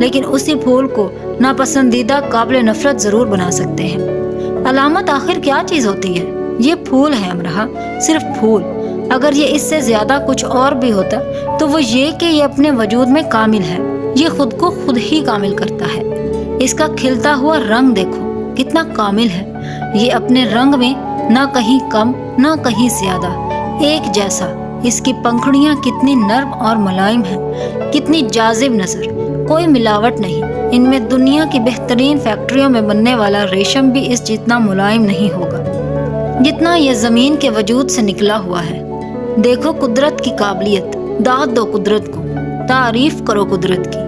لیکن اسی پھول کو ناپسندیدہ قابل نفرت ضرور بنا سکتے ہیں۔ علامت آخر کیا چیز ہوتی ہے؟ یہ پھول ہے امرہا، صرف پھول۔ اگر یہ اس سے زیادہ کچھ اور بھی ہوتا تو وہ یہ کہ یہ اپنے وجود میں کامل ہے، یہ خود کو خود ہی کامل کرتا ہے۔ اس کا کھلتا ہوا رنگ دیکھو کتنا کامل ہے، یہ اپنے رنگ میں نہ کہیں کم نہ کہیں زیادہ، ایک جیسا۔ اس کی پنکھڑیاں کتنی نرم اور ملائم ہیں، کتنی جاذب نظر، کوئی ملاوٹ نہیں۔ ان میں دنیا کی بہترین فیکٹریوں میں بننے والا ریشم بھی اس جتنا ملائم نہیں ہوگا جتنا یہ زمین کے وجود سے نکلا ہوا ہے۔ دیکھو قدرت کی قابلیت، داد دو قدرت کو، تعریف کرو قدرت کی،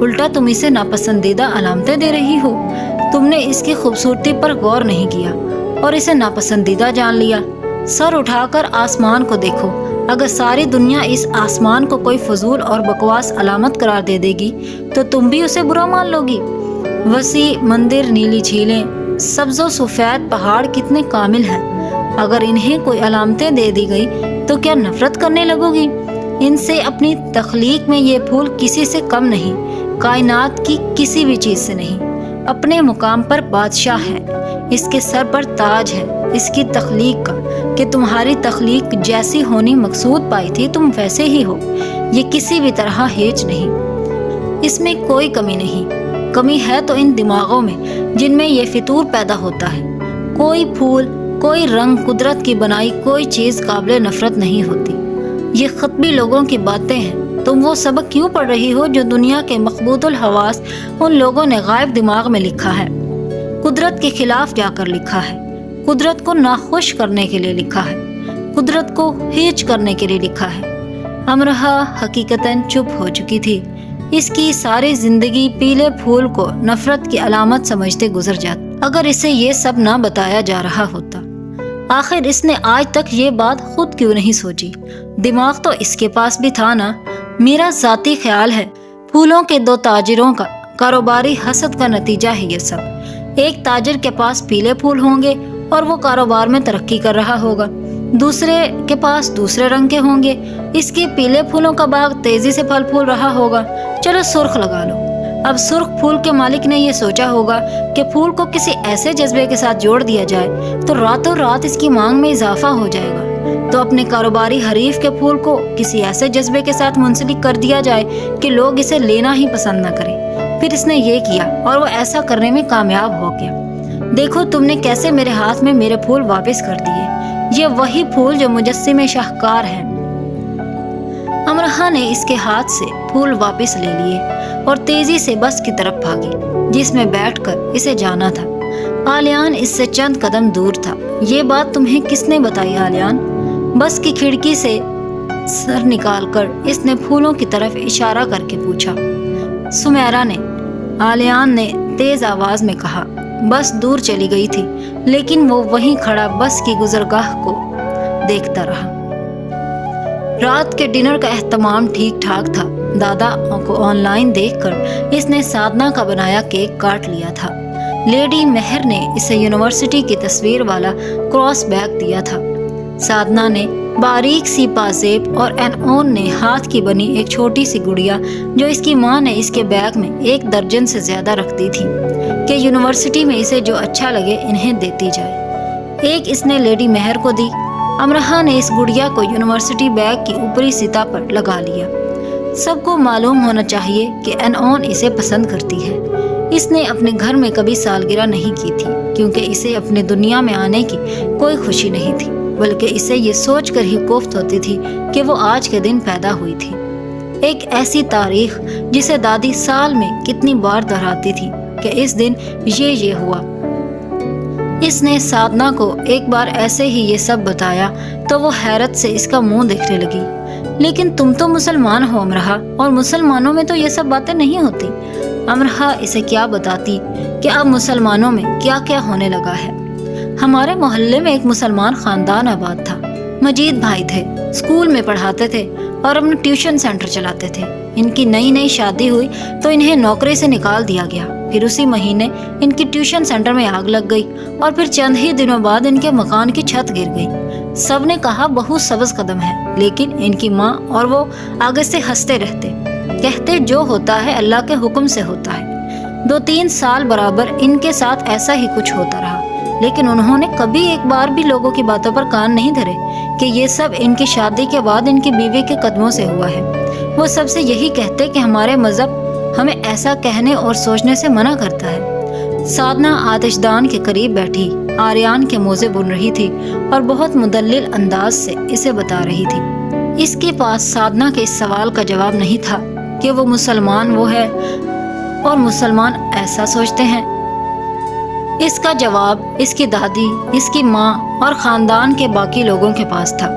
الٹا تم اسے ناپسندیدہ علامتیں دے رہی ہو۔ تم نے اس کی خوبصورتی پر غور نہیں کیا اور اسے ناپسندیدہ جان لیا۔ سر اٹھا کر آسمان کو دیکھو، اگر ساری دنیا اس آسمان کو کوئی فضول اور بکواس علامت قرار دے دے گی تو تم بھی اسے برا مان لو گی۔ وسیع مندر، نیلی جھیلیں، سبز و سفید پہاڑ کتنے کامل ہیں، اگر انہیں کوئی علامتیں دے دی گئی تو کیا نفرت کرنے لگو گی؟ ان سے اپنی تخلیق میں یہ پھول کسی سے کم نہیں، کائنات کی کسی بھی چیز سے نہیں، اپنے مقام پر بادشاہ ہے۔ اس کے سر پر تاج ہے اس کی تخلیق کا، کہ تمہاری تخلیق جیسی ہونی مقصود پائی تھی تم ویسے ہی ہو۔ یہ کسی بھی طرح ہیچ نہیں، اس میں کوئی کمی نہیں۔ کمی ہے تو ان دماغوں میں جن میں یہ فطور پیدا ہوتا ہے۔ کوئی پھول، کوئی رنگ، قدرت کی بنائی کوئی چیز قابل نفرت نہیں ہوتی۔ یہ خطبی لوگوں کی باتیں ہیں۔ تم وہ سبق کیوں پڑھ رہی ہو جو دنیا کے مقبوض الحواس ان لوگوں نے غائب دماغ میں لکھا ہے، قدرت کے خلاف جا کر لکھا ہے، قدرت کو ناخوش کرنے کے لیے لکھا ہے، قدرت کو ہیچ کرنے کے لیے لکھا ہے۔ امرہا حقیقتاً چپ ہو چکی تھی۔ اس کی ساری زندگی پیلے پھول کو نفرت کی علامت سمجھتے گزر جاتی اگر اسے یہ سب نہ بتایا جا رہا ہوتا۔ آخر اس نے آج تک یہ بات خود کیوں نہیں سوچی؟ دماغ تو اس کے پاس بھی تھا نا۔ میرا ذاتی خیال ہے پھولوں کے دو تاجروں کا کاروباری حسد کا نتیجہ ہے یہ سب۔ ایک تاجر کے پاس پیلے پھول ہوں گے اور وہ کاروبار میں ترقی کر رہا ہوگا، دوسرے کے پاس دوسرے رنگ کے ہوں گے، اس کے پیلے پھولوں کا باغ تیزی سے پھل پھول رہا ہوگا، چلو سرخ لگا لو۔ اب سرخ پھول کے مالک نے یہ سوچا ہوگا کہ پھول کو کسی ایسے جذبے کے ساتھ جوڑ دیا جائے تو راتوں رات اس کی مانگ میں اضافہ ہو جائے گا، تو اپنے کاروباری حریف کے پھول کو کسی ایسے جذبے کے ساتھ منسلک کر دیا جائے کہ لوگ اسے لینا ہی پسند نہ کریں۔ پھر اس نے یہ کیا اور وہ ایسا کرنے میں کامیاب ہو گیا۔ دیکھو تم نے کیسے میرے ہاتھ میں میرے پھول واپس کر دیے، یہ وہی پھول جو مجسم شاہکار ہیں۔ امرہا نے اس کے ہاتھ سے پھول واپس لے لیے اور تیزی سے بس کی طرف بھاگی جس میں بیٹھ کر اسے جانا تھا۔ آلیان اس سے چند قدم دور تھا۔ یہ بات تمہیں کس نے بتائی آلیان؟ بس کی کھڑکی سے سر نکال کر اس نے پھولوں کی طرف اشارہ کر کے پوچھا۔ سمیرا نے، آلیان نے تیز آواز میں کہا۔ بس دور چلی گئی تھی لیکن وہ وہیں کھڑا بس کی گزرگاہ کو دیکھتا رہا۔ رات کے ڈنر کا اہتمام ٹھیک ٹھاک تھا۔ دادا کو آن لائن دیکھ کر اس نے سادنا کا بنایا کیک کاٹ لیا تھا۔ لیڈی مہر نے اسے یونیورسٹی کی تصویر والا کراس بیگ دیا تھا۔ سادنا نے باریک سی پازیب اور انعون نے ہاتھ کی بنی ایک چھوٹی سی گڑیا جو اس کی ماں نے اس کے بیگ میں 1 درجن سے زیادہ رکھ دی تھی کہ یونیورسٹی میں اسے جو اچھا لگے انہیں دیتی جائے۔ ایک اس نے لیڈی مہر کو دی۔ امرہا نے اس گڑیا کو یونیورسٹی بیگ کی اوپری سطح پر لگا لیا۔ سب کو معلوم ہونا چاہیے کہ انعون اسے پسند کرتی ہے۔ اس نے اپنے گھر میں کبھی سالگرہ نہیں کی تھی کیونکہ اسے اپنے دنیا میں آنے کی کوئی خوشی نہیں تھی، بلکہ اسے یہ سوچ کر ہی کوفت ہوتی تھی کہ وہ آج کے دن پیدا ہوئی تھی۔ ایک ایسی تاریخ جسے دادی سال میں کتنی بار دہراتی تھی کہ اس دن یہ ہوا۔ اس نے سادنا کو ایک بار ایسے ہی یہ سب بتایا تو وہ حیرت سے اس کا منہ دیکھنے لگی۔ لیکن تم تو مسلمان ہو امرہا، اور مسلمانوں میں تو یہ سب باتیں نہیں ہوتی۔ امرہا اسے کیا بتاتی کہ اب مسلمانوں میں کیا کیا ہونے لگا ہے۔ ہمارے محلے میں ایک مسلمان خاندان آباد تھا۔ مجید بھائی تھے، اسکول میں پڑھاتے تھے اور اپنا ٹیوشن سینٹر چلاتے تھے۔ ان کی نئی شادی ہوئی تو انہیں نوکری سے نکال دیا گیا۔ پھر اسی مہینے ان کی ٹیوشن سینٹر میں آگ لگ گئی اور پھر چند ہی دنوں بعد ان کے مکان کی چھت گر گئی۔ سب نے کہا بہو سبز قدم ہے، لیکن ان کی ماں اور وہ آگے سے ہنستے رہتے۔ کہتے جو ہوتا ہے اللہ کے حکم سے ہوتا ہے۔ 2-3 سال برابر ان کے ساتھ ایسا ہی کچھ ہوتا رہا، لیکن انہوں نے کبھی ایک بار بھی لوگوں کی باتوں پر کان نہیں دھرے کہ یہ سب ان کی شادی کے بعد ان کی بیوی کے قدموں سے ہوا ہے۔ وہ سب سے یہی کہتے کہ ہمارے مذہب ہمیں ایسا کہنے اور سوچنے سے منع کرتا ہے۔ سادنا آتش دان کے قریب بیٹھی آریان کے موزے بن رہی تھی اور بہت مدلل انداز سے اسے بتا رہی تھی۔ اس کے پاس سادنا کے اس سوال کا جواب نہیں تھا کہ وہ مسلمان وہ ہے اور مسلمان ایسا سوچتے ہیں۔ اس کا جواب اس کی دادی، اس کی ماں اور خاندان کے باقی لوگوں کے پاس تھا۔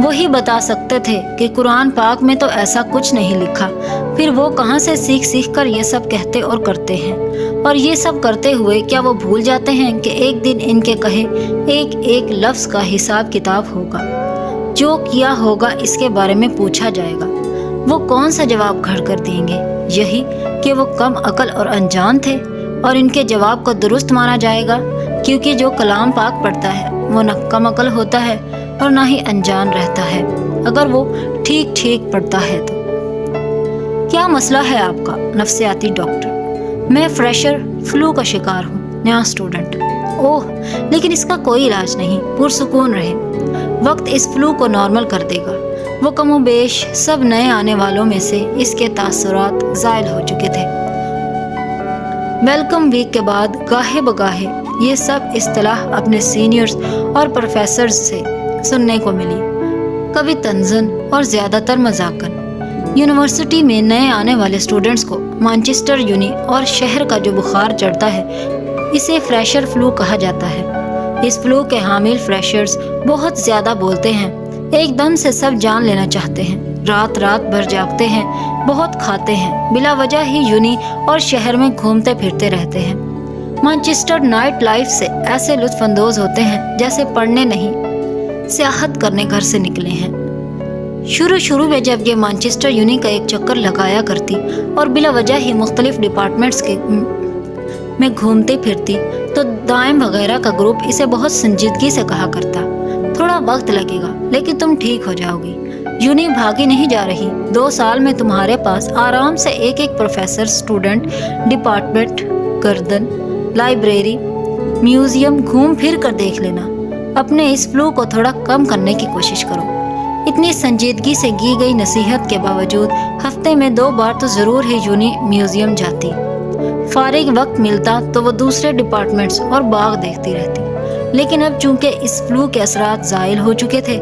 وہی بتا سکتے تھے کہ قرآن پاک میں تو ایسا کچھ نہیں لکھا، پھر وہ کہاں سے سیکھ کر یہ سب کہتے اور کرتے ہیں؟ اور یہ سب کرتے ہوئے کیا وہ بھول جاتے ہیں کہ ایک دن ان کے کہے ایک ایک لفظ کا حساب کتاب ہوگا؟ جو کیا ہوگا اس کے بارے میں پوچھا جائے گا۔ وہ کون سا جواب گھڑ کر دیں گے؟ یہی کہ وہ کم عقل اور انجان تھے، اور ان کے جواب کو درست مانا جائے گا، کیونکہ جو کلام پاک پڑھتا ہے وہ نہ کم عقل ہوتا ہے اور نہ ہی انجان رہتا ہے، اگر وہ ٹھیک پڑھتا ہے تو۔ کیا مسئلہ ہے آپ کا نفسیاتی ڈاکٹر؟ میں فریشر فلو کا شکار ہوں، نیا اسٹوڈنٹ۔ اوہ، لیکن اس کا کوئی علاج نہیں، پرسکون رہے، وقت اس فلو کو نارمل کر دے گا۔ وہ کم و بیش سب نئے آنے والوں میں سے اس کے تاثرات زائل ہو چکے تھے۔ ویلکم ویک کے بعد گاہے بگاہے یہ سب اصطلاح اپنے سینئرز اور پروفیسرز سے سننے کو ملی، کبھی طنزاً اور زیادہ تر مذاقاً۔ یونیورسٹی میں نئے آنے والے اسٹوڈنٹس کو مانچسٹر یونی اور شہر کا جو بخار چڑھتا ہے اسے فریشر فلو کہا جاتا ہے۔ اس فلو کے حامل فریشرز بہت زیادہ بولتے ہیں، ایک دم سے سب جان لینا چاہتے ہیں، رات بھر جاگتے ہیں، بہت کھاتے ہیں، بلا وجہ ہی یونی اور شہر میں گھومتے پھرتے رہتے ہیں۔ مانچسٹر نائٹ لائف سے ایسے لطف اندوز ہوتے ہیں جیسے پڑھنے نہیں، سیاحت کرنے گھر سے نکلے ہیں۔ شروع میں جب یہ مانچسٹر یونی کا ایک چکر لگایا کرتی اور بلا وجہ ہی مختلف ڈپارٹمنٹس میں گھومتی پھرتی تو دائم وغیرہ کا گروپ اسے بہت سنجیدگی سے کہا کرتا، تھوڑا وقت لگے گا لیکن تم ٹھیک ہو جاؤ گی، یونی بھاگی نہیں جا رہی، 2 سال میں تمہارے پاس آرام سے ایک پروفیسر، اسٹوڈنٹ، ڈپارٹمنٹ، گردن، لائبریری، میوزیم گھوم پھر کر دیکھ لینا۔ اپنے اس فلو کو تھوڑا کم کرنے کی کوشش کرو۔ اتنی سنجیدگی سے کی گئی نصیحت کے باوجود ہفتے میں 2 بار تو ضرور ہی یونی میوزیم جاتی۔ فارغ وقت ملتا تو وہ دوسرے ڈپارٹمنٹس اور باغ دیکھتی رہتی، لیکن اب چونکہ اس فلو کے اثرات زائل ہو چکے تھے،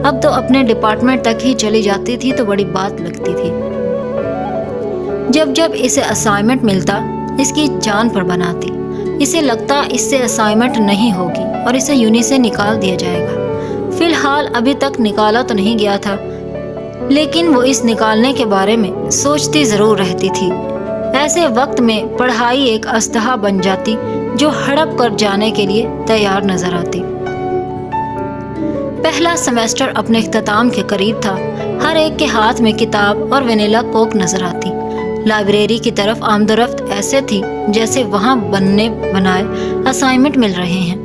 اب تو اپنے ڈپارٹمنٹ تک ہی چلی جاتی تھی تو بڑی بات لگتی تھی۔ جب اسے اسائنمنٹ ملتا اس کی جان پر بناتی، اسے لگتا اس سے اسائنمنٹ نہیں ہوگی اور اسے یونی سے نکال دیا جائے گا۔ فی الحال ابھی تک نکالا تو نہیں گیا تھا، لیکن وہ اس نکالنے کے بارے میں سوچتی ضرور رہتی تھی۔ ایسے وقت میں پڑھائی ایک اسلحہ بن جاتی جو ہڑپ کر جانے کے لیے تیار نظر آتی۔ پہلا سیمسٹر اپنے اختتام کے قریب تھا، ہر ایک کے ہاتھ میں کتاب اور وینیلا کوک نظر آتی۔ لائبریری کی طرف آمد و رفت ایسے تھی جیسے وہاں بننے بنائے اسائنمنٹ مل رہے ہیں۔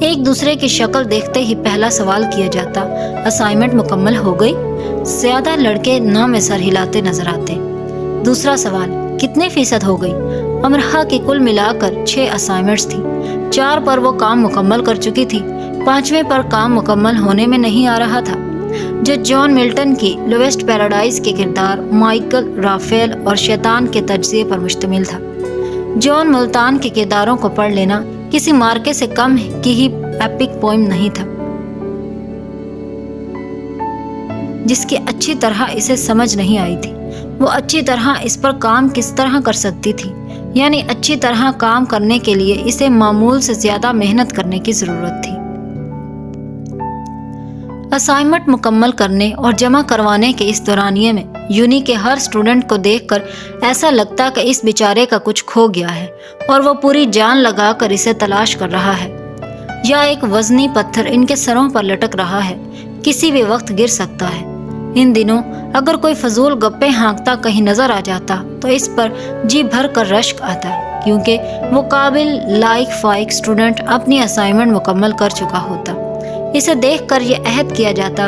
ایک دوسرے کی شکل دیکھتے ہی پہلا سوال کیا جاتا، اسائنمنٹ مکمل ہو گئی؟ زیادہ لڑکے نہ میں سر ہلاتے نظر آتے۔ دوسرا سوال، کتنے فیصد ہو گئی؟ امرحا کی کل ملا کر 6 اسائنمنٹس تھی، 4 پر وہ کام مکمل کر چکی تھی، 5ویں پر کام مکمل ہونے میں نہیں آ رہا تھا، جو جان ملٹن کی لویسٹ پیراڈائز کے کردار مائیکل رافیل اور شیطان کے تجزیے پر مشتمل تھا۔ جان ملتان کے کرداروں کو پڑھ لینا کسی مارکے سے کم کی ہی ایپک پوئم نہیں تھا، جس کی اچھی طرح اسے سمجھ نہیں آئی تھی۔ وہ اچھی طرح اس پر کام کس طرح کر سکتی تھی، یعنی اچھی طرح کام کرنے کے لیے اسے معمول سے زیادہ محنت کرنے کی ضرورت تھی۔ اسائنمنٹ مکمل کرنے اور جمع کروانے کے اس دورانیے میں یونی کے ہر اسٹوڈنٹ کو دیکھ کر ایسا لگتا کہ اس بیچارے کا کچھ کھو گیا ہے اور وہ پوری جان لگا کر اسے تلاش کر رہا ہے، یا ایک وزنی پتھر ان کے سروں پر لٹک رہا ہے، کسی بھی وقت گر سکتا ہے۔ ان دنوں اگر کوئی فضول گپے ہانکتا کہیں نظر آ جاتا تو اس پر جی بھر کر رشک آتا، کیونکہ وہ قابل لائق فائق اسٹوڈنٹ اپنی اسائنمنٹ مکمل کر چکا ہوتا۔ اسے دیکھ کر یہ عہد کیا جاتا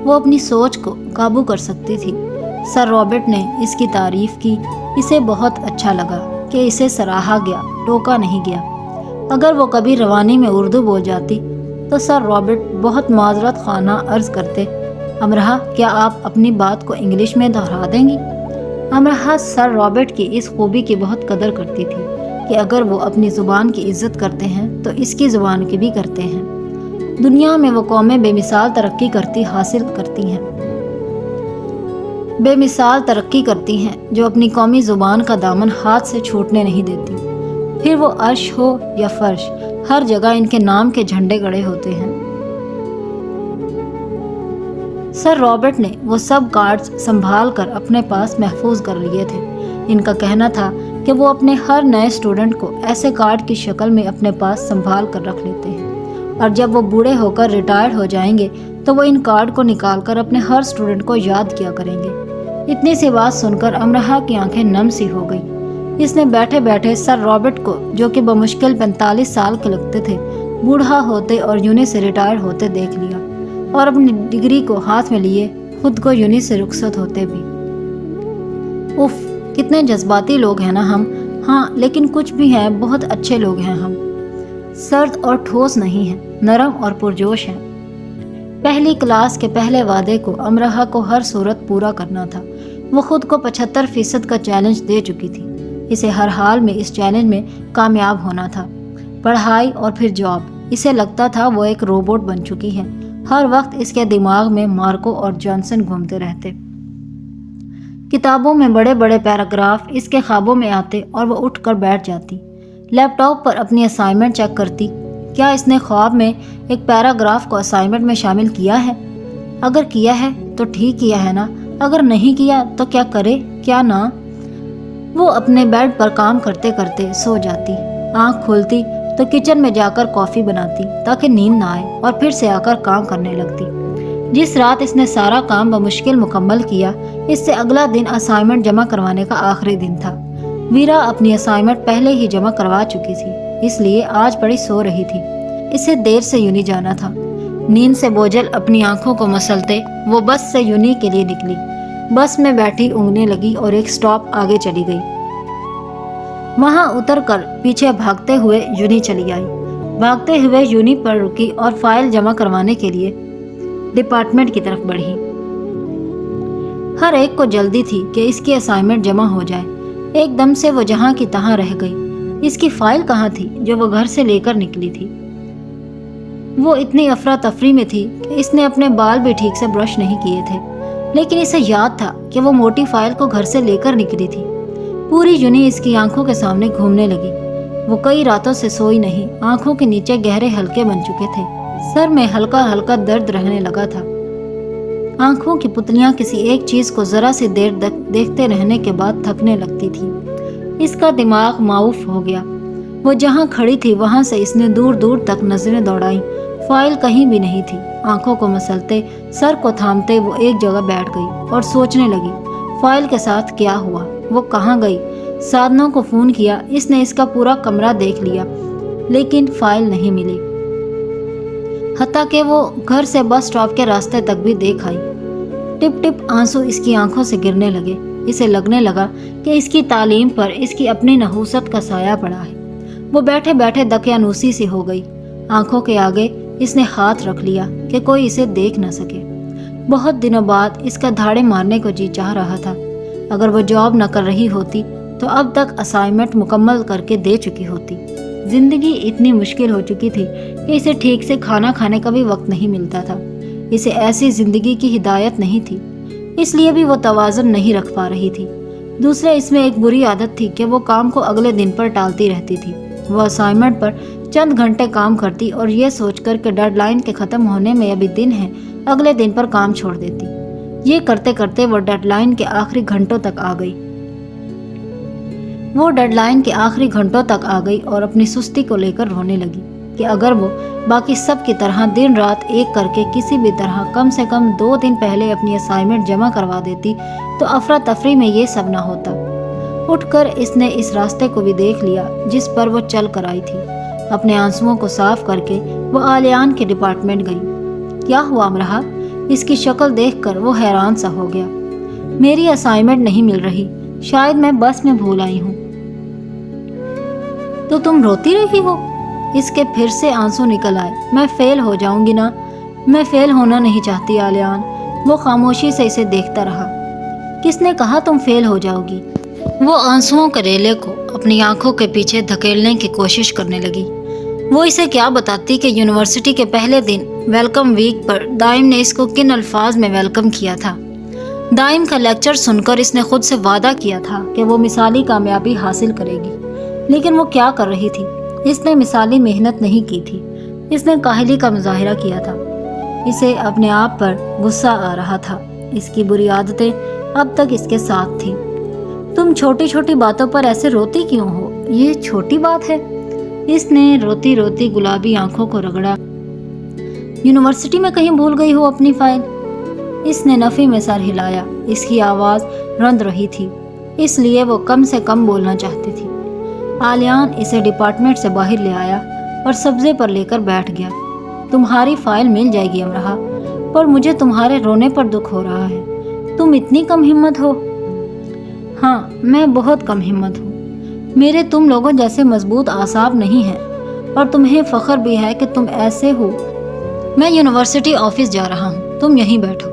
وہ اپنی سوچ کو قابو کر سکتی تھی۔ سر رابرٹ نے اس کی تعریف کی۔ اسے بہت اچھا لگا کہ اسے سراہا گیا، ٹوکا نہیں گیا۔ اگر وہ کبھی روانی میں اردو بول جاتی تو سر رابرٹ بہت معذرت خواہ عرض کرتے، امرہ کیا آپ اپنی بات کو انگلش میں دہرا دیں گی؟ امرہ سر رابرٹ کی اس خوبی کی بہت قدر کرتی تھی کہ اگر وہ اپنی زبان کی عزت کرتے ہیں تو اس کی زبان کی بھی کرتے ہیں۔ دنیا میں وہ قومیں بے مثال ترقی کرتی ہیں جو اپنی قومی زبان کا دامن ہاتھ سے چھوٹنے نہیں دیتی۔ پھر وہ عرش ہو یا فرش، ہر جگہ ان کے نام کے جھنڈے گڑے ہوتے ہیں۔ سر رابرٹ نے وہ سب کارڈز سنبھال کر اپنے پاس محفوظ کر لیے تھے۔ ان کا کہنا تھا کہ وہ اپنے ہر نئے اسٹوڈنٹ کو ایسے کارڈ کی شکل میں اپنے پاس سنبھال کر رکھ لیتے ہیں، اور جب وہ بوڑھے ہو کر ریٹائرڈ ہو جائیں گے تو وہ ان کارڈ کو نکال کر اپنے ہر اسٹوڈنٹ کو یاد کیا کریں گے۔ اتنی سی بات سن کر امرہ کی آنکھیں نم سی ہو گئی۔ اس نے بیٹھے بیٹھے سر رابرٹ کو، جو کہ بمشکل 45 سال کے لگتے تھے، بوڑھا ہوتے اور یونی سے ریٹائر ہوتے دیکھ لیا، اور اپنی ڈگری کو ہاتھ میں لیے خود کو یونی سے رخصت ہوتے بھی۔ اف، کتنے جذباتی لوگ ہیں نا ہم۔ ہاں، لیکن کچھ بھی ہیں، بہت اچھے لوگ ہیں ہم۔ سرد اور ٹھوس نہیں ہیں، نرم اور پرجوش ہیں۔ پہلی کلاس کے پہلے وعدے کو امرہ کو ہر صورت پورا کرنا تھا۔ وہ خود کو 75% کا چیلنج دے چکی تھی۔ اسے ہر حال میں اس چیلنج میں کامیاب ہونا تھا۔ پڑھائی اور پھر جاب۔ اسے لگتا تھا وہ ایک روبوٹ بن چکی ہے۔ ہر وقت اس کے دماغ میں مارکو اور جانسن گھومتے رہتے۔ کتابوں میں بڑے بڑے پیراگراف اس کے خوابوں میں آتے اور وہ اٹھ کر بیٹھ جاتی۔ لیپ ٹاپ پر اپنی اسائنمنٹ چیک کرتی۔ کیا اس نے خواب میں ایک پیراگراف کو اسائنمنٹ میں شامل کیا ہے؟ اگر کیا ہے تو ٹھیک کیا ہے نا، اگر نہیں کیا تو کیا کرے کیا نہ۔ وہ اپنے بیڈ پر کام کرتے کرتے سو جاتی۔ آنکھ کھولتی تو کچن میں جا کر کافی بناتی تاکہ نیند نہ آئے، اور پھر سے آ کر کام کرنے لگتی۔ جس رات اس نے سارا کام بمشکل مکمل کیا، اس سے اگلا دن اسائنمنٹ جمع کروانے کا آخری دن تھا۔ ویرا اپنی اسائنمنٹ پہلے ہی جمع کروا چکی تھی، اس لیے آج بڑی سو رہی تھی۔ اسے دیر سے یونی جانا تھا۔ نیند سے بوجھل اپنی آنکھوں کو مسلتے وہ بس سے یونی کے لیے نکلی۔ بس میں بیٹھی اونگنے لگی اور ایک سٹاپ آگے چلی گئی۔ وہاں اتر کر پیچھے بھاگتے ہوئے یونی چلی آئی۔ بھاگتے ہوئے یونی پر رکی اور فائل جمع کروانے کے لیے ڈپارٹمنٹ کی طرف بڑھی۔ ہر ایک کو جلدی تھی کہ اس کی اسائنمنٹ جمع ہو جائے۔ ایک دم سے وہ جہاں کی تہاں رہ گئی۔ اس کی فائل کہاں تھی جو وہ گھر سے لے کر نکلی تھی؟ وہ اتنی افراتفری میں تھی کہ اس نے اپنے بال بھی ٹھیک سے برش نہیں کیے تھے، لیکن اسے یاد تھا کہ وہ موٹی فائل کو گھر سے لے کر نکلی تھی۔ پوری یونی اس کی آنکھوں کے سامنے گھومنے لگی۔ وہ کئی راتوں سے سوئی نہیں، آنکھوں کے نیچے گہرے حلقے بن چکے تھے، سر میں ہلکا ہلکا درد رہنے لگا تھا۔ آنکھوں کی پتلیاں کسی ایک چیز کو ذرا سی دیر دیکھتے رہنے کے بعد تھکنے لگتی تھی۔ اس کا دماغ معاف ہو گیا۔ وہ جہاں کھڑی تھی وہاں سے اس نے دور دور تک نظریں دوڑائیں۔ فائل کہیں بھی نہیں تھی۔ آنکھوں کو مسلتے، سر کو تھامتے وہ ایک جگہ بیٹھ گئی اور سوچنے لگی، فائل کے ساتھ کیا ہوا؟ وہ کہاں گئی؟ سادھنوں کو فون کیا، اس نے اس کا پورا کمرہ دیکھ لیا، لیکن فائل نہیں ملی۔ حتیٰ کہ وہ گھر سے بس سٹاپ کے راستے تک بھی دیکھ آئی۔ ٹپ ٹپ آنسو اس کی آنکھوں سے گرنے لگے۔ اسے لگنے لگا کہ اس کی تعلیم پر اس کی اپنی نحوست کا سایہ پڑا ہے۔ وہ بیٹھے بیٹھے دقیانوسی سی ہو گئی۔ آنکھوں کے آگے اس نے ہاتھ رکھ لیا کہ کوئی اسے دیکھ نہ سکے۔ بہت دنوں بعد اس کا دھاڑے مارنے کو جی چاہ رہا تھا۔ اگر وہ جاب نہ کر رہی ہوتی تو اب تک اسائنمنٹ مکمل کر کے دے چکی ہوتی۔ زندگی اتنی مشکل ہو چکی تھی کہ اسے ٹھیک سے کھانا کھانے کا بھی وقت نہیں ملتا تھا۔ اسے ایسی زندگی کی ہدایت نہیں تھی، اس لیے بھی وہ توازن نہیں رکھ پا رہی تھی۔ دوسرے، اس میں ایک بری عادت تھی کہ وہ کام کو اگلے دن پر ٹالتی رہتی تھی۔ وہ اسائنمنٹ پر چند گھنٹے کام کرتی اور یہ سوچ کر کہ ڈیڈ لائن کے ختم ہونے میں ابھی دن ہے، اگلے دن پر کام چھوڑ دیتی۔ یہ کرتے کرتے وہ ڈیڈ لائن کے آخری گھنٹوں تک آ گئی اور اپنی سستی کو لے کر رونے لگی کہ اگر وہ باقی سب کی طرح دن رات ایک کر کے کسی بھی طرح کم سے کم 2 دن پہلے اپنی اسائنمنٹ جمع کروا دیتی تو افراتفری میں یہ سب نہ ہوتا۔ اٹھ کر اس نے اس راستے کو بھی دیکھ لیا جس پر وہ چل کر آئی تھی۔ اپنے آنسوؤں کو صاف کر کے وہ آلیان کے ڈپارٹمنٹ گئی۔ کیا ہوا امرہ؟ اس کی شکل دیکھ کر وہ حیران سا ہو گیا۔ میری اسائنمنٹ نہیں مل رہی، شاید میں بس میں بھول آئی ہوں۔ تو تم روتی رہی ہو؟ اس کے پھر سے آنسو نکل آئے۔ میں فیل ہو جاؤں گی نا؟ میں فیل ہونا نہیں چاہتی آلیان۔ وہ خاموشی سے اسے دیکھتا رہا۔ کس نے کہا تم فیل ہو جاؤ گی؟ وہ آنسوؤں کے ریلے کو اپنی آنکھوں کے پیچھے دھکیلنے کی کوشش کرنے لگی۔ وہ اسے کیا بتاتی کہ یونیورسٹی کے پہلے دن ویلکم ویک پر دائم نے اس کو کن الفاظ میں ویلکم کیا تھا۔ دائم کا لیکچر سن کر اس نے خود سے وعدہ کیا تھا کہ وہ مثالی کامیابی حاصل کرے گی، لیکن وہ کیا کر رہی تھی؟ اس نے مثالی محنت نہیں کی تھی، اس نے کاہلی کا مظاہرہ کیا تھا۔ اسے اپنے آپ پر غصہ آ رہا تھا۔ اس کی بری عادتیں اب تک اس کے ساتھ تھی۔ تم چھوٹی چھوٹی باتوں پر ایسے روتی کیوں ہو؟ یہ چھوٹی بات ہے؟ اس نے روتی روتی گلابی آنکھوں کو رگڑا۔ یونیورسٹی میں کہیں بھول گئی ہو اپنی فائل؟ اس نے نفی میں سر ہلایا۔ اس کی آواز رند رہی تھی، اس لیے وہ کم سے کم بولنا چاہتی تھی۔ آلیان اسے ڈپارٹمنٹ سے باہر لے آیا اور سبزے پر لے کر بیٹھ گیا۔ تمہاری فائل مل جائے گی امرہا، پر مجھے تمہارے رونے پر دکھ ہو رہا ہے۔ تم اتنی کم ہمت ہو؟ ہاں، میں بہت کم ہمت ہوں۔ میرے تم لوگوں جیسے مضبوط اعصاب نہیں ہیں، اور تمہیں فخر بھی ہے کہ تم ایسے ہو۔ میں یونیورسٹی آفس جا رہا ہوں، تم یہیں بیٹھو۔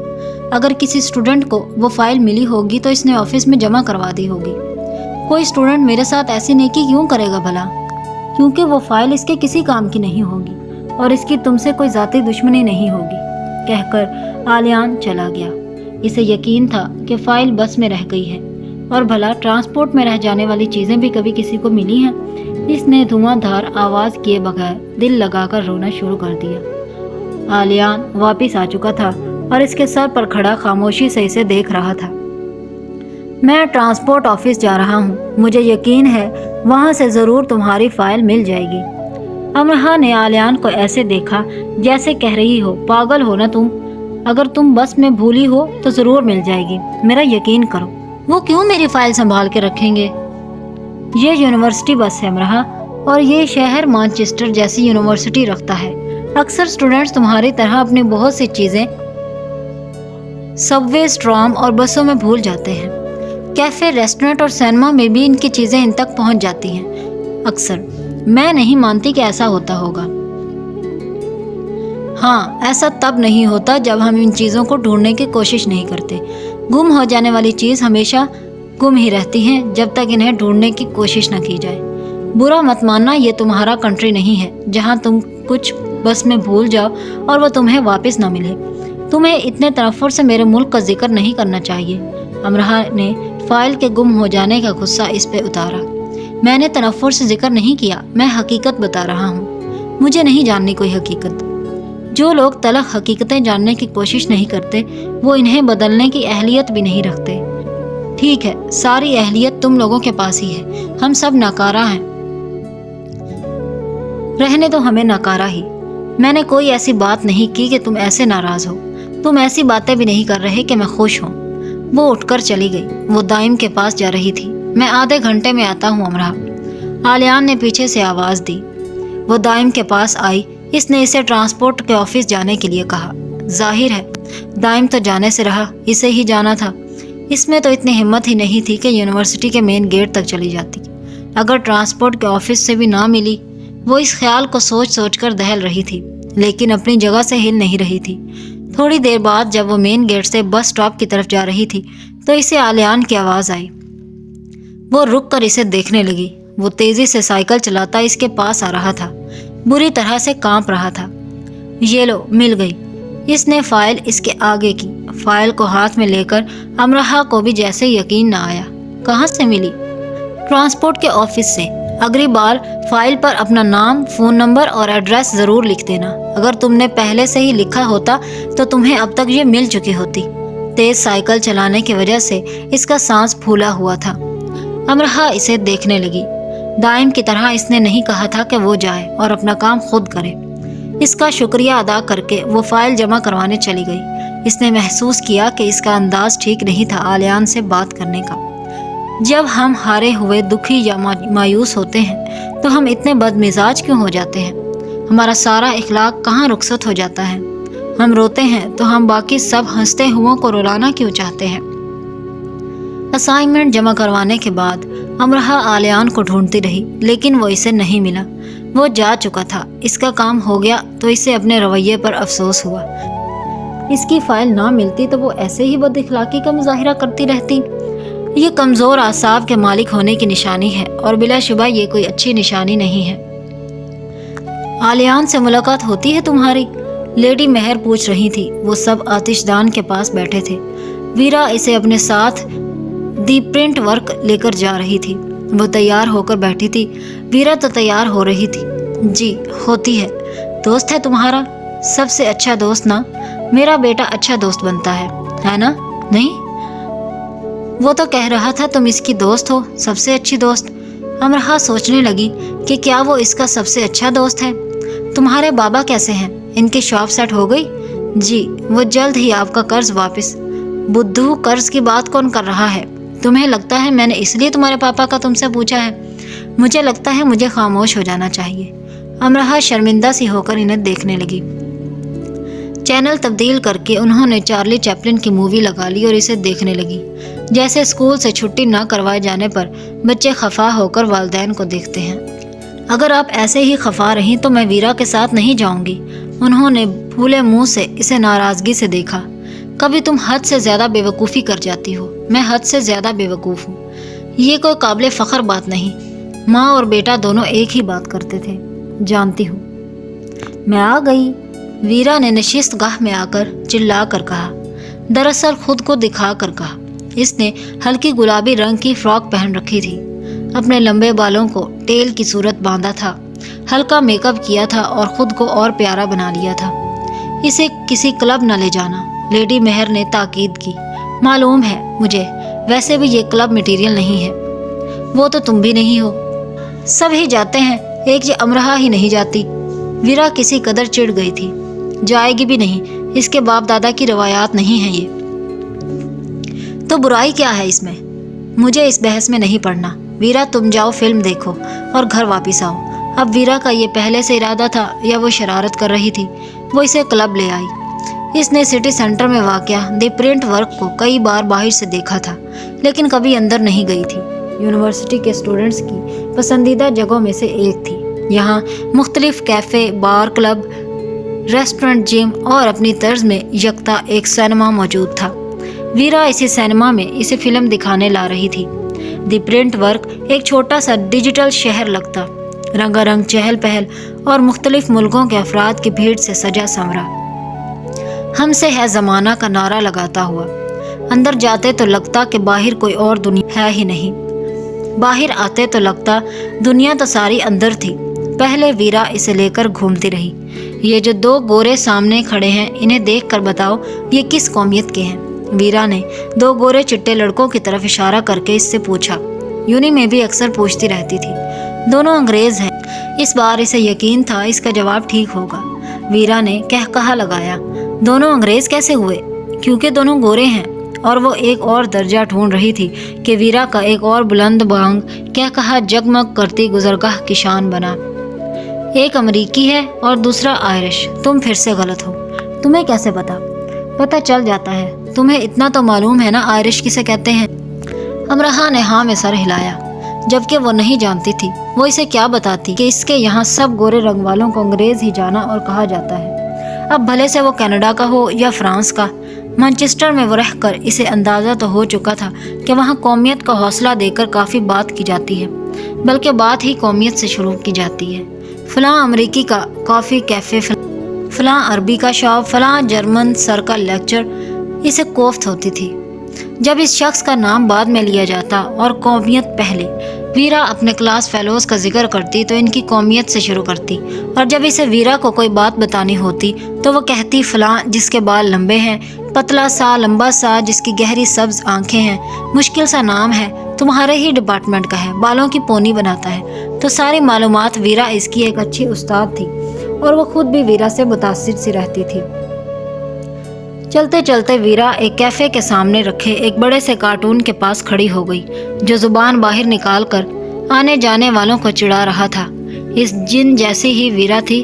اگر کسی اسٹوڈنٹ کو وہ فائل ملی ہوگی تو اس نے آفس میں جمع کروا دی ہوگی۔ کوئی اسٹوڈنٹ میرے ساتھ ایسی نیکی کیوں کرے گا بھلا؟ کیونکہ وہ فائل اس کے کسی کام کی نہیں ہوگی، اور اس کی تم سے کوئی ذاتی دشمنی نہیں ہوگی، کہہ کر آلیان چلا گیا۔ اسے یقین تھا کہ فائل بس میں رہ گئی ہے، اور بھلا ٹرانسپورٹ میں رہ جانے والی چیزیں بھی کبھی کسی کو ملی ہیں؟ اس نے دھواں دھار آواز کیے بغیر دل لگا کر رونا شروع کر دیا۔ آلیان واپس آ چکا تھا اور اس کے سر پر کھڑا خاموشی سے اسے دیکھ رہا تھا۔ میں ٹرانسپورٹ آفس جا رہا ہوں، مجھے یقین ہے وہاں سے ضرور تمہاری فائل مل جائے گی۔ امرہا نے آلیان کو ایسے دیکھا جیسے کہہ رہی ہو، پاگل ہو نا تم؟ اگر تم بس میں بھولی ہو تو ضرور مل جائے گی، میرا یقین کرو۔ وہ کیوں میری فائل سنبھال کے رکھیں گے؟ یہ یونیورسٹی بس ہے امرہا، اور یہ شہر مانچسٹر جیسی یونیورسٹی رکھتا ہے۔ اکثر اسٹوڈنٹس تمہاری طرح اپنی بہت سی چیزیں سب وے، ٹرام اور بسوں میں بھول جاتے ہیں۔ کیفے، ریسٹورنٹ اور سینما میں بھی ان کی چیزیں ان تک پہنچ جاتی ہیں اکثر۔ میں نہیں مانتی کہ ایسا ہوتا ہوگا۔ ہاں، ایسا تب نہیں ہوتا جب ہم ان چیزوں کو ڈھونڈنے کی کوشش نہیں کرتے۔ گم ہو جانے والی چیز ہمیشہ گم ہی رہتی ہیں جب تک انہیں ڈھونڈنے کی کوشش نہ کی جائے۔ برا مت ماننا، یہ تمہارا کنٹری نہیں ہے جہاں تم کچھ بس میں بھول جاؤ اور وہ تمہیں واپس نہ ملے۔ تمہیں اتنے تنفر سے میرے ملک کا ذکر نہیں کرنا چاہیے۔ امرہا نے فائل کے گم ہو جانے کا غصہ اس پہ اتارا۔ میں نے تنفر سے ذکر نہیں کیا، میں حقیقت بتا رہا ہوں۔ مجھے نہیں جاننی کوئی حقیقت۔ جو لوگ تلخ حقیقتیں جاننے کی کوشش نہیں کرتے، وہ انہیں بدلنے کی اہلیت بھی نہیں رکھتے۔ ٹھیک ہے، ساری اہلیت تم لوگوں کے پاس ہی ہے، ہم سب ناکارہ ہیں۔ رہنے تو ہمیں ناکارہ ہی۔ میں نے کوئی ایسی بات نہیں کی کہ تم ایسے ناراض ہو۔ تم ایسی باتیں بھی نہیں کر رہے کہ میں خوش ہوں۔ وہ اٹھ کر چلی گئی۔ وہ دائم کے پاس جا رہی تھی۔ میں آدھے گھنٹے میں آتا ہوں امرہا، آلیان نے پیچھے سے آواز دی۔ وہ دائم کے پاس آئی۔ اس نے اسے ٹرانسپورٹ کے آفس جانے کے لیے کہا۔ ظاہر ہے دائم تو جانے سے رہا، اسے ہی جانا تھا۔ اس میں تو اتنی ہمت ہی نہیں تھی کہ یونیورسٹی کے مین گیٹ تک چلی جاتی۔ اگر ٹرانسپورٹ کے آفس سے بھی نہ ملی، وہ اس خیال کو سوچ سوچ کر دہل رہی تھی، لیکن اپنی جگہ سے ہل نہیں رہی تھی۔ تھوڑی دیر بعد جب وہ مین گیٹ سے بس اسٹاپ کی طرف جا رہی تھی تو اسے آلیان کی آواز آئی۔ وہ رک کر اسے دیکھنے لگی۔ وہ تیزی سے سائیکل چلاتا اس کے پاس آ رہا تھا، بری طرح سے کانپ رہا تھا۔ یہ لو، مل گئی۔ اس نے فائل اس کے آگے کی۔ فائل کو ہاتھ میں لے کر امرہا کو بھی جیسے یقین نہ آیا۔ کہاں سے ملی؟ ٹرانسپورٹ کے آفس سے۔ اگلی بار فائل پر اپنا نام، فون نمبر اور ایڈریس ضرور لکھ دینا۔ اگر تم نے پہلے سے ہی لکھا ہوتا تو تمہیں اب تک یہ مل چکی ہوتی۔ تیز سائیکل چلانے کی وجہ سے اس کا سانس پھولا ہوا تھا۔ امرہا اسے دیکھنے لگی۔ دائم کی طرح اس نے نہیں کہا تھا کہ وہ جائے اور اپنا کام خود کرے۔ اس کا شکریہ ادا کر کے وہ فائل جمع کروانے چلی گئی۔ اس نے محسوس کیا کہ اس کا انداز ٹھیک نہیں تھا آلیان سے بات کرنے کا۔ جب ہم ہارے ہوئے، دکھی یا مایوس ہوتے ہیں تو ہم اتنے بد مزاج کیوں ہو جاتے ہیں؟ ہمارا سارا اخلاق کہاں رخصت ہو جاتا ہے؟ ہم روتے ہیں تو ہم باقی سب ہنستے ہوا کو رلانا کیوں چاہتے ہیں؟ اسائنمنٹ جمع کروانے کے بعد امرہا آلیان کو ڈھونڈتی رہی، لیکن وہ اسے نہیں ملا۔ وہ جا چکا تھا۔ اس کا کام ہو گیا تو اسے اپنے رویے پر افسوس ہوا۔ اس کی فائل نہ ملتی تو وہ ایسے ہی بد اخلاقی کا مظاہرہ کرتی رہتی۔ یہ کمزور اعصاب کے مالک ہونے کی نشانی ہے اور بلا شبہ یہ کوئی اچھی نشانی نہیں ہے۔ آلیان سے ملاقات ہوتی ہے تمہاری؟ لیڈی مہر پوچھ رہی تھی۔ وہ سب آتش دان کے پاس بیٹھے تھے۔ ویرا اسے اپنے ساتھ دی پرنٹ ورک لے کر جا رہی تھی۔ وہ تیار ہو کر بیٹھی تھی۔ ویرا تو تیار ہو رہی تھی۔ جی ہوتی ہے۔ دوست ہے تمہارا؟ سب سے اچھا دوست نا؟ میرا بیٹا اچھا دوست بنتا ہے نا؟ نہیں، وہ تو کہہ رہا تھا تم اس کی دوست ہو، سب سے اچھی دوست۔ امرہا سوچنے لگی کہ کیا وہ اس کا سب سے اچھا دوست ہے۔ تمہارے بابا کیسے ہیں؟ ان کی شاپ سیٹ ہو گئی؟ جی، وہ جلد ہی آپ کا قرض واپس۔ بدھو، قرض کی بات کون کر رہا ہے؟ تمہیں لگتا ہے میں نے اس لیے تمہارے پاپا کا تم سے پوچھا ہے؟ مجھے لگتا ہے مجھے خاموش ہو جانا چاہیے۔ امرہا شرمندہ سی ہو کر انہیں دیکھنے لگی۔ چینل تبدیل کر کے انہوں نے چارلی چیپلن کی مووی لگا لی اور اسے دیکھنے لگی، جیسے اسکول سے چھٹی نہ کروائے جانے پر بچے خفا ہو کر والدین کو دیکھتے ہیں۔ اگر آپ ایسے ہی خفا رہیں تو میں ویرا کے ساتھ نہیں جاؤں گی۔ انہوں نے پھولے منہ سے اسے ناراضگی سے دیکھا۔ کبھی تم حد سے زیادہ بے وقوفی کر جاتی ہو۔ میں حد سے زیادہ بے وقوف ہوں؟ یہ کوئی قابل فخر بات نہیں۔ ماں اور بیٹا دونوں ایک ہی بات کرتے تھے۔ جانتی ہوں۔ میں آ گئی، ویرا نے نشست گاہ میں آ کر چلا کر کہا، دراصل خود کو دکھا کر کہا۔ اس نے ہلکی گلابی رنگ کی فراک پہن رکھی تھی، اپنے لمبے بالوں کو ٹیل کی صورت باندھا تھا، ہلکا میک اپ کیا تھا اور خود کو اور پیارا بنا لیا تھا۔ اسے کسی کلب نہ لے جانا، لیڈی مہر نے تاکید کی۔ معلوم ہے مجھے، ویسے بھی یہ کلب مٹیریل نہیں ہے۔ وہ تو تم بھی نہیں ہو۔ سب ہی جاتے ہیں، ایک یہ امرہا ہی نہیں جاتی۔ ویرا کسی قدر چڑ گئی تھی۔ جائے گی بھی نہیں، اس کے باپ دادا کی روایات نہیں ہیں یہ۔ تو برائی کیا ہے اس میں؟ مجھے اس بحث میں نہیں پڑنا۔ ویرا تم جاؤ فلم دیکھو اور گھر واپس آؤ۔ اب ویرا کا یہ پہلے سے ارادہ تھا یا وہ شرارت کر رہی تھی؟ وہ اسے کلب لے آئی۔ اس نے سٹی سینٹر میں واقع دی پرنٹ ورک کو کئی بار باہر سے دیکھا تھا، لیکن کبھی اندر نہیں گئی تھی۔ یونیورسٹی کے اسٹوڈنٹس کی پسندیدہ جگہوں میں سے ایک تھی۔ یہاں مختلف کیفے، بار، کلب، ریسٹورنٹ، جم اور اپنی طرز میں یکتا ایک سینما موجود تھا۔ ویرا اسی سینما میں اسے فلم دکھانے لا رہی تھی۔ دی پرنٹ ورک ایک چھوٹا سا ڈیجیٹل شہر لگتا، رنگا رنگ، چہل پہل اور مختلف ملکوں کے افراد کی بھیڑ سے سجا سنورا۔ ہم سے ہے زمانہ کا نعرہ لگاتا ہوا۔ اندر جاتے تو لگتا کہ باہر کوئی اور دنیا ہے ہی نہیں، باہر آتے تو لگتا دنیا تو ساری اندر تھی۔ پہلے ویرا اسے لے کر گھومتی رہی۔ یہ جو دو گورے سامنے کھڑے ہیں، انہیں دیکھ کر بتاؤ یہ کس قومیت کے ہیں؟ ویرا نے دو گورے چٹے لڑکوں کی طرف اشارہ کر کے اس سے پوچھا۔ یونی میں بھی اکثر پوچھتی رہتی تھی۔ دونوں انگریز ہیں۔ اس بار اسے یقین تھا اس کا جواب ٹھیک ہوگا۔ ویرا نے کہا لگایا، دونوں انگریز کیسے ہوئے؟ کیونکہ دونوں گورے ہیں۔ اور وہ ایک اور درجہ ڈھونڈ رہی تھی کہ ویرا کا ایک اور بلند بانگ کہا جگمگ کرتی گزرگاہ کی شان بنا۔ ایک امریکی ہے اور دوسرا آئرش۔ تم پھر سے غلط ہو۔ تمہیں کیسے پتا چل جاتا ہے؟ تمہیں اتنا تو معلوم ہے نا آئرش کسے کہتے ہیں؟ امرہا نے ہاں میں سر ہلایا، جبکہ وہ نہیں جانتی تھی۔ وہ اسے کیا بتاتی کہ اس کے یہاں سب گورے رنگ والوں کو انگریز ہی جانا اور کہا جاتا ہے۔ اب بھلے سے وہ کینیڈا کا ہو یا فرانس کا۔ مانچسٹر میں وہ رہ کر اسے اندازہ تو ہو چکا تھا کہ وہاں قومیت کا حوصلہ دے کر کافی بات کی جاتی ہے، بلکہ بات ہی قومیت سے شروع کی جاتی ہے۔ فلاں امریکی کا کافی کیفے، فلاں عربی کا شاپ، فلاں جرمن سر کا لیکچر، اسے کوفت ہوتی تھی جب اس شخص کا نام بعد میں لیا جاتا اور قومیت پہلے۔ ویرا اپنے کلاس فیلوز کا ذکر کرتی تو ان کی قومیت سے شروع کرتی، اور جب اسے ویرا کو کوئی بات بتانی ہوتی تو وہ کہتی فلاں جس کے بال لمبے ہیں، پتلا سا لمبا سا جس کی گہری سبز آنکھیں ہیں، مشکل سا نام ہے، تمہارے ہی ڈپارٹمنٹ کا ہے، بالوں کی پونی بناتا ہے۔ تو ساری معلومات ویرا اس کی ایک اچھی استاد تھی، اور وہ خود بھی ویرا سے متاثر سی رہتی تھی۔ چلتے چلتے ویرا ایک کیفے کے سامنے رکھے ایک بڑے سے کارٹون کے پاس کھڑی ہو گئی، جو زبان باہر نکال کر آنے جانے والوں کو چڑھا رہا تھا۔ اس جن جیسی ہی ویرا تھی۔